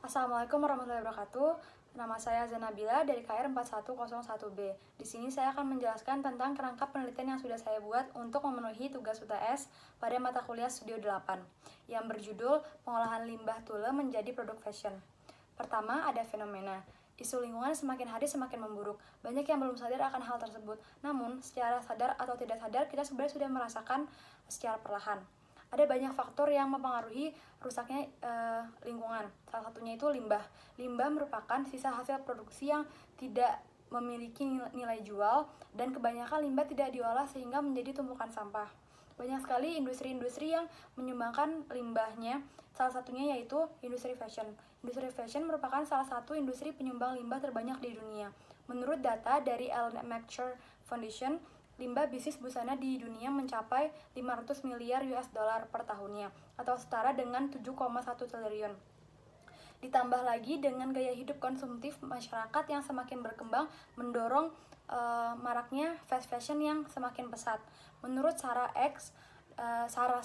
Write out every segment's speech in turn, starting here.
Assalamualaikum warahmatullahi wabarakatuh. Nama saya Zanabila dari KR 4101B. Di sini saya akan menjelaskan tentang kerangka penelitian yang sudah saya buat untuk memenuhi tugas UTS pada mata kuliah Studio 8 yang berjudul Pengolahan Limbah Tule menjadi Produk Fashion. Pertama, ada fenomena. Isu lingkungan semakin hari semakin memburuk. Banyak yang belum sadar akan hal tersebut. Namun, secara sadar atau tidak sadar, kita sebenarnya sudah merasakan secara perlahan. Ada banyak faktor yang mempengaruhi rusaknya lingkungan. Salah satunya itu limbah. Limbah merupakan sisa hasil produksi yang tidak memiliki nilai jual, dan kebanyakan limbah tidak diolah sehingga menjadi tumpukan sampah. Banyak sekali industri-industri yang menyumbangkan limbahnya, salah satunya yaitu industri fashion. Industri fashion merupakan salah satu industri penyumbang limbah terbanyak di dunia. Menurut data dari Ellen MacArthur Foundation, limbah bisnis busana di dunia mencapai 500 miliar US dollar per tahunnya, atau setara dengan 7,1 triliun. Ditambah lagi dengan gaya hidup konsumtif masyarakat yang semakin berkembang mendorong maraknya fast fashion yang semakin pesat. Menurut Sarah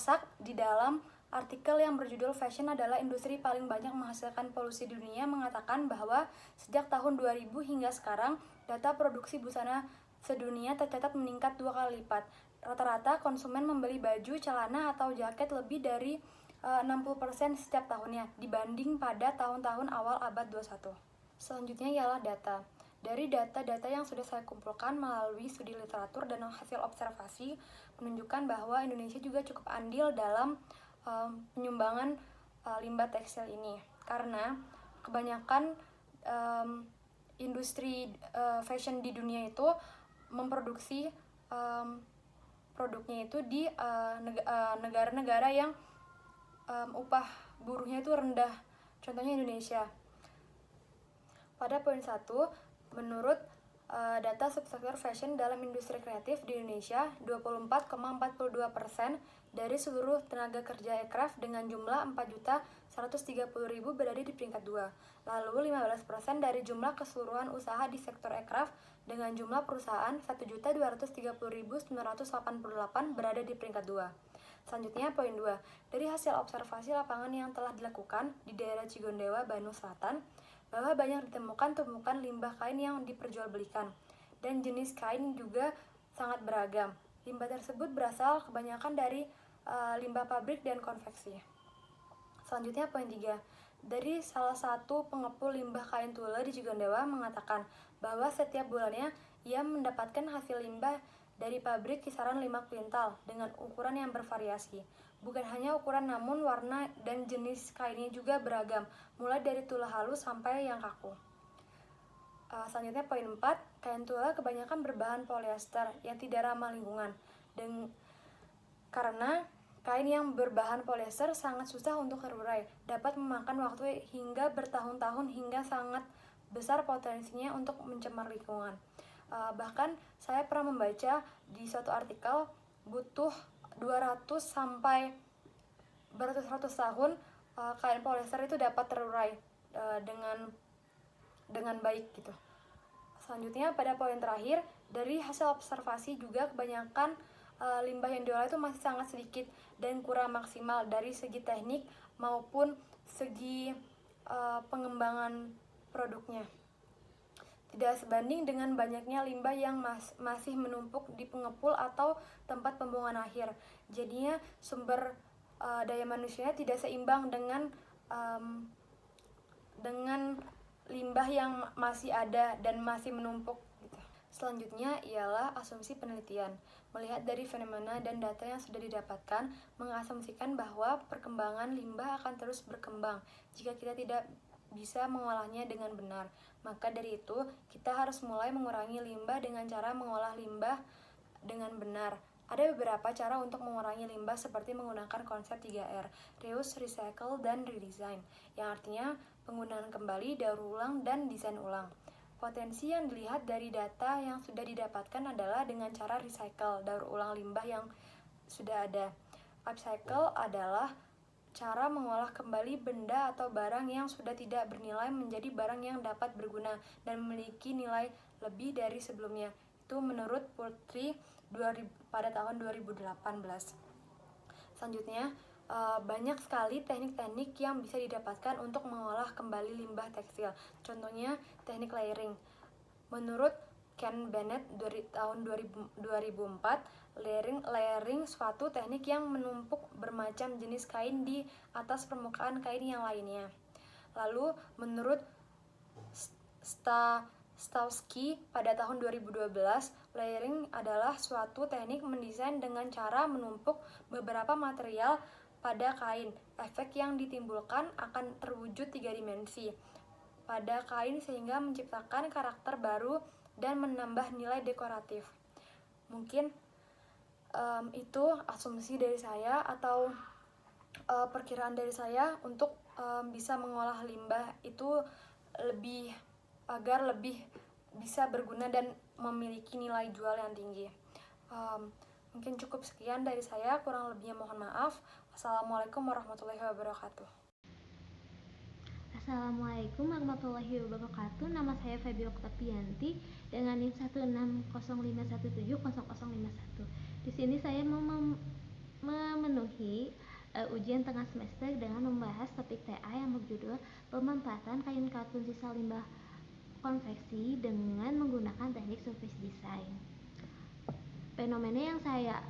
Sack di dalam artikel yang berjudul Fashion adalah industri paling banyak menghasilkan polusi di dunia, mengatakan bahwa sejak tahun 2000 hingga sekarang, data produksi busana sedunia tercatat meningkat 2 kali lipat. Rata-rata konsumen membeli baju, celana, atau jaket lebih dari 60% setiap tahunnya dibanding pada tahun-tahun awal abad 21. Selanjutnya ialah data. Dari data-data yang sudah saya kumpulkan melalui studi literatur dan hasil observasi menunjukkan bahwa Indonesia juga cukup andil dalam penyumbangan limbah tekstil ini, karena kebanyakan industri fashion di dunia itu memproduksi produknya itu di negara-negara yang upah buruhnya itu rendah, contohnya Indonesia. Pada poin 1, menurut data subsektor fashion dalam industri kreatif di Indonesia, 24,42% dari seluruh tenaga kerja aircraft dengan jumlah 4.130.000 berada di peringkat 2. Lalu 15% dari jumlah keseluruhan usaha di sektor aircraft dengan jumlah perusahaan 1.230.988 berada di peringkat 2. Selanjutnya poin 2. Dari hasil observasi lapangan yang telah dilakukan di daerah Cigondewa, Bandung Selatan, bahwa banyak ditemukan tumpukan limbah kain yang diperjualbelikan, dan jenis kain juga sangat beragam. Limbah tersebut berasal kebanyakan dari limbah pabrik dan konveksi. Selanjutnya poin 3. Dari salah satu pengepul limbah kain tule di Cigondewa mengatakan bahwa setiap bulannya ia mendapatkan hasil limbah dari pabrik kisaran 5 kuintal dengan ukuran yang bervariasi. Bukan hanya ukuran, namun warna dan jenis kainnya juga beragam, mulai dari tule halus sampai yang kaku. Selanjutnya poin 4, kain tule kebanyakan berbahan polyester yang tidak ramah lingkungan. Dan karena kain yang berbahan polyester sangat susah untuk terurai, dapat memakan waktu hingga bertahun-tahun hingga sangat besar potensinya untuk mencemar lingkungan. Bahkan saya pernah membaca di suatu artikel butuh 200 sampai beratus-ratus tahun kain polyester itu dapat terurai dengan baik gitu. Selanjutnya pada poin terakhir, dari hasil observasi juga kebanyakan limbah yang diolah itu masih sangat sedikit dan kurang maksimal dari segi teknik maupun segi pengembangan produknya. Tidak sebanding dengan banyaknya limbah yang masih menumpuk di pengepul atau tempat pembuangan akhir. Jadinya sumber daya manusianya tidak seimbang dengan limbah yang masih ada dan masih menumpuk gitu. Selanjutnya ialah asumsi penelitian. Melihat dari fenomena dan data yang sudah didapatkan, mengasumsikan bahwa perkembangan limbah akan terus berkembang jika kita tidak bisa mengolahnya dengan benar. Maka dari itu, kita harus mulai mengurangi limbah dengan cara mengolah limbah dengan benar. Ada beberapa cara untuk mengurangi limbah seperti menggunakan konsep 3R, reuse, recycle, dan redesign, yang artinya penggunaan kembali, daur ulang, dan desain ulang. Potensi yang dilihat dari data yang sudah didapatkan adalah dengan cara recycle, daur ulang limbah yang sudah ada. Upcycle adalah cara mengolah kembali benda atau barang yang sudah tidak bernilai menjadi barang yang dapat berguna dan memiliki nilai lebih dari sebelumnya. Itu menurut Putri pada tahun 2018. Selanjutnya, banyak sekali teknik-teknik yang bisa didapatkan untuk mengolah kembali limbah tekstil. Contohnya teknik layering. Menurut Ken Bennett dari tahun 2004, layering suatu teknik yang menumpuk bermacam jenis kain di atas permukaan kain yang lainnya. Lalu menurut Stawski pada tahun 2012, layering adalah suatu teknik mendesain dengan cara menumpuk beberapa material pada kain. Efek yang ditimbulkan akan terwujud 3 dimensi pada kain sehingga menciptakan karakter baru dan menambah nilai dekoratif. Mungkin itu asumsi dari saya atau perkiraan dari saya untuk bisa mengolah limbah itu agar lebih bisa berguna dan memiliki nilai jual yang tinggi. Mungkin cukup sekian dari saya, kurang lebihnya mohon maaf. Assalamualaikum warahmatullahi wabarakatuh. Assalamualaikum warahmatullahi wabarakatuh. Nama saya Feby Oktavianti dengan NIM 16051700051. Di sini saya mau memenuhi ujian tengah semester dengan membahas topik TA yang berjudul pemanfaatan kain katun sisa limbah konveksi dengan menggunakan teknik surface design. Fenomena yang saya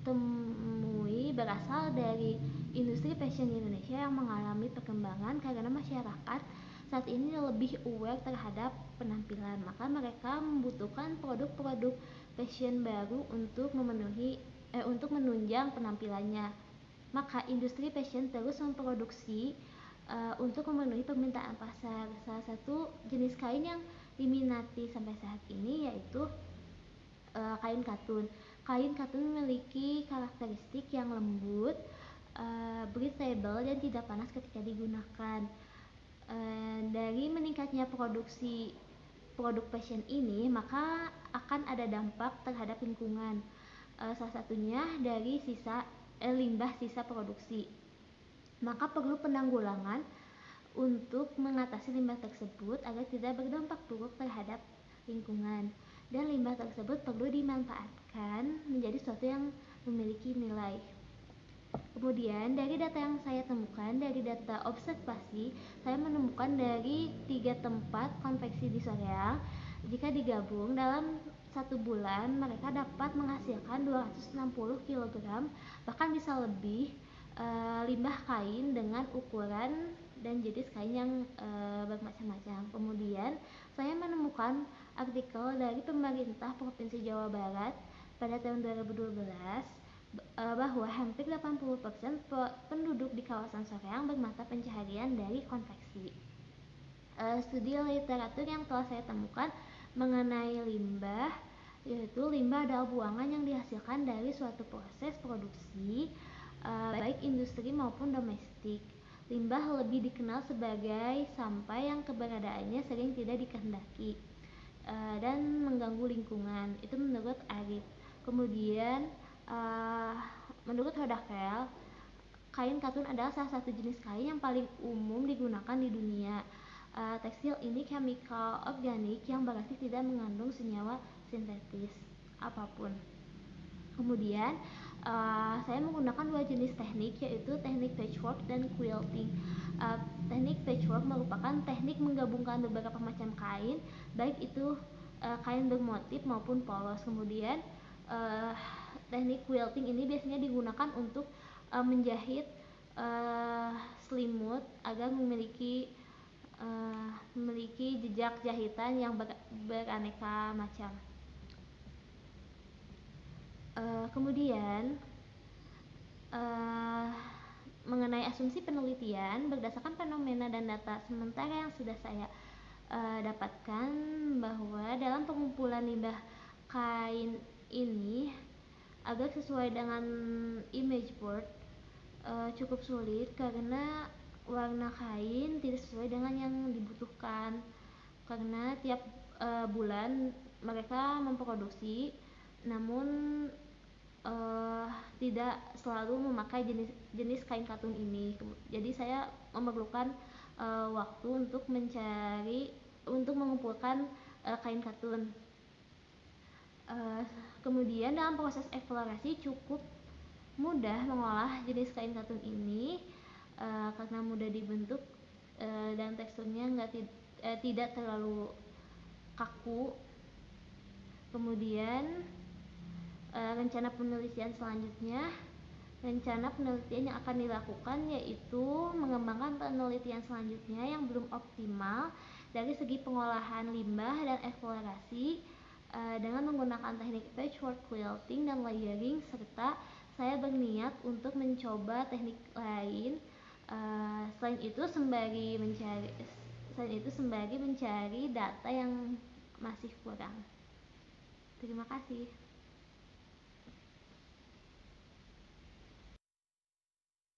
temui berasal dari industri fashion di Indonesia yang mengalami perkembangan karena masyarakat saat ini lebih aware terhadap penampilan, maka mereka membutuhkan produk-produk fashion baru untuk menunjang penampilannya. Maka industri fashion terus memproduksi untuk memenuhi permintaan pasar. Salah satu jenis kain yang diminati sampai saat ini yaitu kain katun. Kain katun memiliki karakteristik yang lembut, breathable dan tidak panas ketika digunakan. Dari meningkatnya produksi produk fashion ini, maka akan ada dampak terhadap lingkungan. Salah satunya dari limbah sisa produksi. Maka perlu penanggulangan untuk mengatasi limbah tersebut agar tidak berdampak buruk terhadap lingkungan, dan limbah tersebut perlu dimanfaatkan menjadi sesuatu yang memiliki nilai. Kemudian dari data yang saya temukan, dari data observasi, saya menemukan dari 3 tempat konveksi di Soreang, jika digabung dalam 1 bulan mereka dapat menghasilkan 260 kg bahkan bisa lebih limbah kain dengan ukuran dan jenis kain yang bermacam-macam. Kemudian saya menemukan artikel dari pemerintah Provinsi Jawa Barat pada tahun 2012 bahwa hampir 80% penduduk di kawasan Soreang bermata pencaharian dari konveksi. Studi literatur yang telah saya temukan mengenai limbah, yaitu limbah adalah buangan yang dihasilkan dari suatu proses produksi baik industri maupun domestik. Limbah lebih dikenal sebagai sampah yang keberadaannya sering tidak dikehendaki dan mengganggu lingkungan. Itu menurut Arif. Kemudian menurut Hodakel, kain katun adalah salah satu jenis kain yang paling umum digunakan di dunia. Tekstil ini chemical organik yang berarti tidak mengandung senyawa sintetis apapun. Kemudian saya menggunakan 2 jenis teknik, yaitu teknik patchwork dan quilting. Teknik patchwork merupakan teknik menggabungkan beberapa macam kain, baik itu kain bermotif maupun polos. Kemudian teknik quilting ini biasanya digunakan untuk menjahit selimut agar memiliki jejak jahitan yang beraneka macam. Kemudian mengenai asumsi penelitian berdasarkan fenomena dan data sementara yang sudah saya dapatkan, bahwa dalam pengumpulan limbah kain ini agar sesuai dengan image board cukup sulit karena warna kain tidak sesuai dengan yang dibutuhkan, karena tiap bulan mereka memproduksi namun tidak selalu memakai jenis kain katun ini. Jadi saya memerlukan waktu untuk mengumpulkan kain katun. Kemudian dalam proses eksplorasi cukup mudah mengolah jenis kain katun ini karena mudah dibentuk dan teksturnya tidak terlalu kaku. Kemudian rencana penelitian yang akan dilakukan yaitu mengembangkan penelitian selanjutnya yang belum optimal dari segi pengolahan limbah dan eksplorasi dengan menggunakan teknik patchwork quilting dan layering, serta saya berniat untuk mencoba teknik lain selain itu sembari mencari data yang masih kurang. Terima kasih.